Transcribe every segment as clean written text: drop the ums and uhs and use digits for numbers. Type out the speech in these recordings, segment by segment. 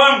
1,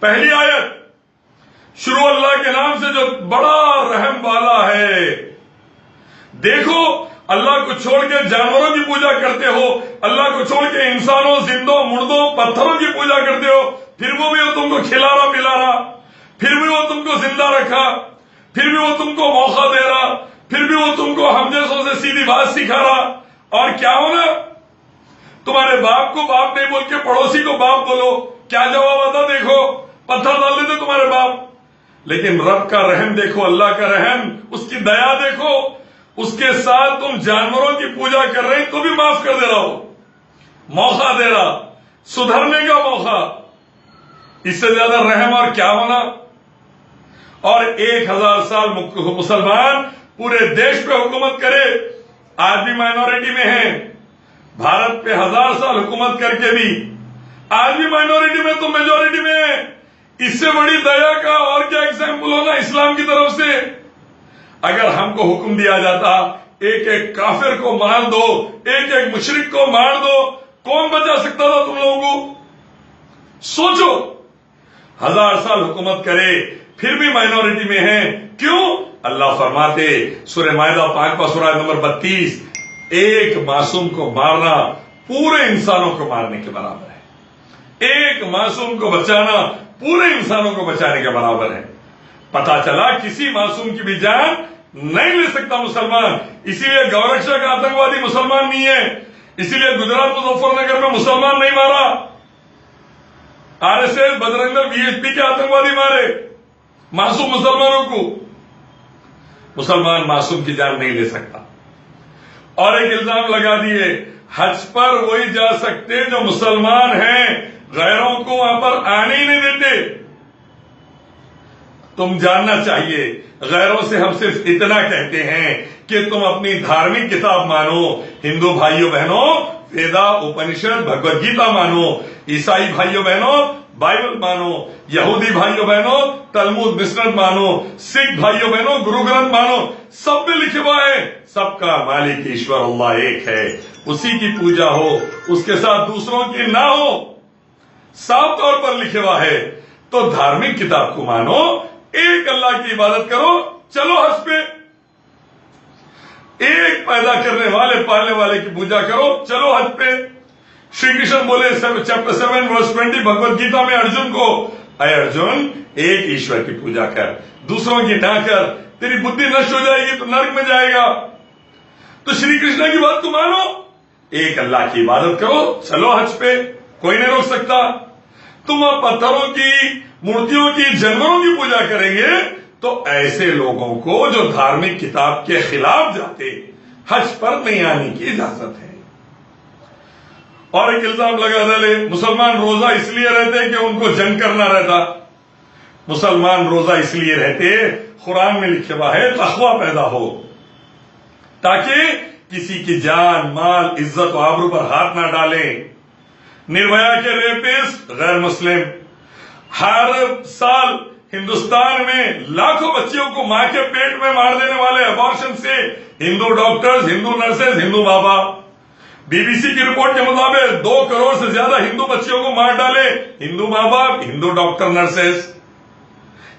پہلی آیت شروع اللہ کے نام سے جو بڑا رحم والا ہے۔ دیکھو اللہ کو چھوڑ کے جانوروں کی پوجا کرتے ہو، اللہ کو چھوڑ کے انسانوں، زندوں، مردوں، پتھروں کی پوجا کرتے ہو، پھر بھی وہ تم کو کھلا رہا پلا رہا، پھر بھی وہ تم کو زندہ رکھا، پھر بھی وہ تم کو موقع دے رہا، پھر بھی وہ تم کو ہم جیسوں سے سیدھی بات سکھا رہا۔ اور کیا ہونا، تمہارے باپ کو باپ نہیں بول کے پڑوسی کو باپ بولو، کیا جواب آتا دیکھو، پتھر ڈال دیتے تمہارے باپ۔ لیکن رب کا رحم دیکھو، اللہ کا رحم، اس کی دیا دیکھو، اس کے ساتھ تم جانوروں کی پوجا کر رہے تو بھی معاف کر دے رہا ہو، موقع دے رہا، سدھرنے کا موقع۔ اس سے زیادہ رحم اور کیا ہونا۔ اور 1000 سال مسلمان پورے دیش پہ حکومت کرے، آج بھی مائنورٹی میں ہیں، بھارت پہ 1000 سال حکومت کر کے بھی آج بھی مائنورٹی میں تو میجورٹی میں ہے۔ اس سے بڑی دیا کا اور کیا ایگزامپل ہونا اسلام کی طرف سے۔ اگر ہم کو حکم دیا جاتا ایک ایک کافر کو مار دو، ایک ایک مشرک کو مار دو، کون بچا سکتا تھا تم لوگوں کو؟ سوچو، 1000 سال حکومت کرے پھر بھی مائنورٹی میں ہیں، کیوں؟ اللہ فرماتے سورہ مائدہ 5 سورہ نمبر 32، ایک معصوم کو مارنا پورے انسانوں کو مارنے کے برابر ہے، ایک معصوم کو بچانا پورے انسانوں کو بچانے کے برابر ہے۔ پتا چلا کسی معصوم کی بھی جان نہیں لے سکتا مسلمان، اسی لیے گورکشا کا آتنکوادی مسلمان نہیں ہے، اسی لیے گجرات مظفر نگر میں مسلمان نہیں مارا، RSS بجرنگ دل VSP کے آتنکوادی مارے معصوم مسلمانوں کو۔ مسلمان معصوم کی جان نہیں لے سکتا۔ اور ایک الزام لگا دیے حج پر وہی جا سکتے جو مسلمان ہیں، غیروں کو وہاں پر آنے ہی نہیں دیتے۔ تم جاننا چاہیے، غیروں سے ہم صرف اتنا کہتے ہیں کہ تم اپنی دھارمک کتاب مانو، ہندو بھائیوں بہنوں ویدا اپنشد بھگوت گیتا مانو، عیسائی بھائیوں بہنوں بائبل مانو، یہودی بھائیوں بہنوں تلمود مسند مانو، سکھ بھائیوں بہنوں گرو گرنتھ مانو، سب میں لکھا ہوا ہے سب کا مالک ایشور اللہ ایک ہے، اسی کی پوجا ہو، اس کے ساتھ دوسروں کی نہ ہو، صاف طور پر لکھا ہوا ہے۔ تو دھارمک کتاب کو مانو، ایک اللہ کی عبادت کرو، چلو حج پہ، ایک پیدا کرنے والے پالنے والے کی پوجا کرو، چلو حج پہ۔ شری کرشن بولے چیپٹر 7 ورس 20 بھگوت گیتا میں ارجن کو، اے ارجن ایک ایشور کی پوجا کر، دوسروں کی نہ کر، تیری بدھی نشٹ ہو جائے گی تو نرک میں جائے گا۔ تو شری کرشن کی بات کو مانو، ایک اللہ کی عبادت کرو، چلو حج پہ، کوئی نہیں روک سکتا۔ تم اب پتھروں کی، مورتیوں کی، جانوروں کی پوجا کریں گے تو ایسے لوگوں کو جو دھارمک کتاب کے خلاف جاتے حج پر نہیں آنے کی اجازت ہے۔ اور ایک الزام لگا ڈالے مسلمان روزہ اس لیے رہتے کہ ان کو جنگ کرنا رہتا۔ مسلمان روزہ اس لیے رہتے، قرآن میں لکھا ہوا ہے تقویٰ پیدا ہو، تاکہ کسی کی جان، مال، عزت و آبرو پر ہاتھ نہ ڈالیں۔ نربھیا کے ریپسٹ غیر مسلم، ہر سال ہندوستان میں لاکھوں بچیوں کو ماں کے پیٹ میں مار دینے والے ابارشن سے ہندو ڈاکٹرز، ہندو نرسز، ہندو ماں باپ۔ BBC کی رپورٹ کے مطابق 2 کروڑ سے زیادہ ہندو بچیوں کو مار ڈالے ہندو ماں باپ، ہندو ڈاکٹر، نرسز۔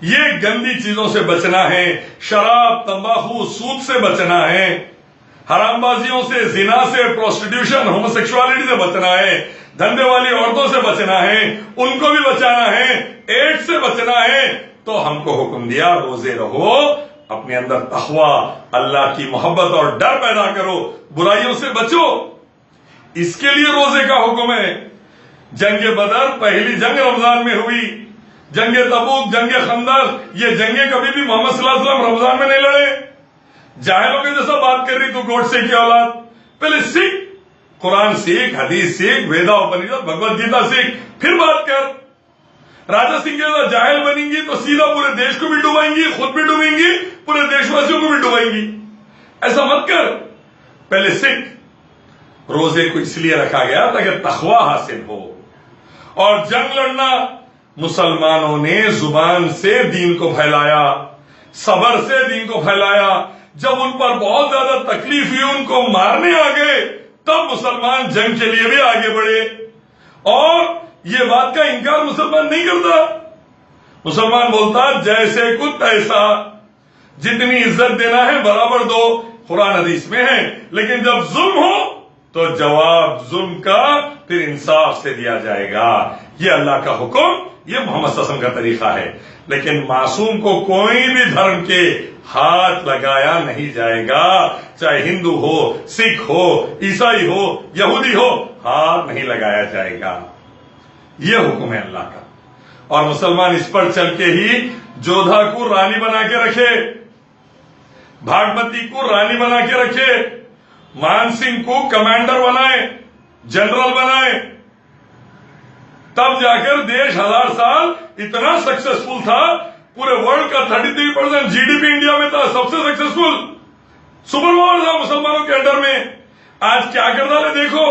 یہ گندی چیزوں سے بچنا ہے، شراب، تمباکو، سود سے بچنا ہے، حرام بازیوں سے، زنا سے، پروسٹیٹیوشن، ہومو سیکسوالٹی سے بچنا ہے، دھندے والی عورتوں سے بچنا ہے، ان کو بھی بچانا ہے، ایڈس سے بچنا ہے۔ تو ہم کو حکم دیا روزے رہو، اپنے اندر تقویٰ، اللہ کی محبت اور ڈر پیدا کرو، برائیوں سے بچو، اس کے لیے روزے کا حکم ہے۔ جنگ بدر پہلی جنگ رمضان میں ہوئی، جنگ تبوک، جنگ خندق، یہ جنگیں کبھی بھی محمد صلی اللہ علیہ وسلم رمضان میں نہیں لڑے۔ جاہلوں کے جیسا بات کر رہی تو گوڈسے کی اولاد، پہلے سیکھ، قرآن سیکھ، حدیث سیکھ، ویدا اپنشد بھگوت گیتا سیکھ، پھر بات کر۔ راجا سنگھ کے جیسا جاہل بنیں گی تو سیدھا پورے دیش کو بھی ڈوبائیں گی، خود بھی ڈوبیں گی، پورے دیش واسیوں کو بھی ڈوبائیں گی۔ ایسا مت کر، پہلے سیکھ۔ روزے کو اس لیے رکھا گیا تاکہ تقویٰ حاصل ہو۔ اور جنگ لڑنا، مسلمانوں نے زبان سے دین کو پھیلایا، صبر سے دین کو پھیلایا۔ جب ان پر بہت زیادہ تکلیف ہوئی، ان کو مارنے آ گئے، تب مسلمان جنگ کے لیے بھی آگے بڑھے۔ اور یہ بات کا انکار مسلمان نہیں کرتا. مسلمان بولتا جیسے کچھ ایسا، جتنی عزت دینا ہے برابر دو، قرآن حدیث میں ہے. لیکن جب ظلم ہو تو جواب ظلم کا پھر انصاف سے دیا جائے گا. یہ اللہ کا حکم، یہ محمد صلی اللہ علیہ وسلم کا طریقہ ہے. لیکن معصوم کو کوئی بھی دھرم کے ہاتھ لگایا نہیں جائے گا، چاہے ہندو ہو، سکھ ہو، عیسائی ہو، یہودی ہو، ہاتھ نہیں لگایا جائے گا. یہ حکم ہے اللہ کا. اور مسلمان اس پر چل کے ہی جودھا کو رانی بنا کے رکھے، بھاگمتی کو رانی بنا کے رکھے، مان سنگھ کو کمانڈر بنائے، جنرل بنائے. تب جا کر دیش 1000 سال اتنا سکسیسفل تھا. پورے ورلڈ کا 33% GDP انڈیا میں تھا، سب سے سکسیسفل سپر پاور تھا مسلمانوں کے انڈر میں. آج کیا کر ڈالے دیکھو،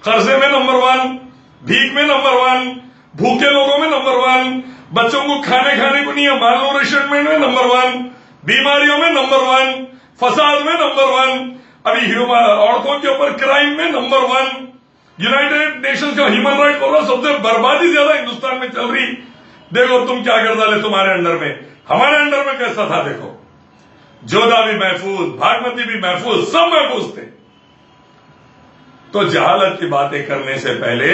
قرضے میں نمبر 1، بھیک میں نمبر 1، بھوکے لوگوں میں نمبر 1، بچوں کو کھانے کو نہیں ہے، مال نورشمنٹ میں نمبر 1، بیماریوں میں نمبر 1، فساد میں نمبر 1، ابھی عورتوں کے اوپر کرائم میں نمبر 1. یونائٹڈ نیشنز کا ہیومن رائٹ بول رہا سب سے بربادی زیادہ ہندوستان میں چل رہی. دیکھو تم کیا کر ڈالے تمہارے انڈر میں، ہمارے انڈر میں کیسا تھا دیکھو. جودھا بھی محفوظ، بھاگمتی بھی محفوظ، سب محفوظ تھے. تو جہالت کی باتیں کرنے سے پہلے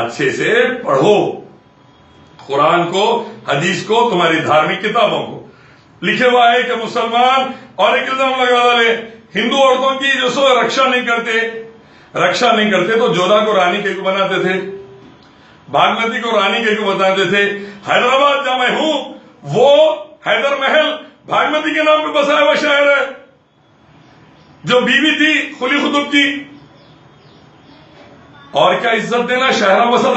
اچھے سے پڑھو قرآن کو، حدیث کو، تمہاری دھارمک کتابوں کو. لکھے ہوا ہے کہ مسلمان اور ایک الزام لگا ڈالے ہندو عورتوں کی جو سو رکشا نہیں کرتے تو جودھا کو رانی کے کو بناتے تھے، بھاگمتی کو رانی کے کو بناتے تھے. حیدرآباد جہاں میں ہوں وہ حیدر محل بھاگمتی کے نام پہ بسایا ہوا شہر ہے، جو بیوی تھی قلی قطب کی. اور کیا عزت دینا شہرہ وسط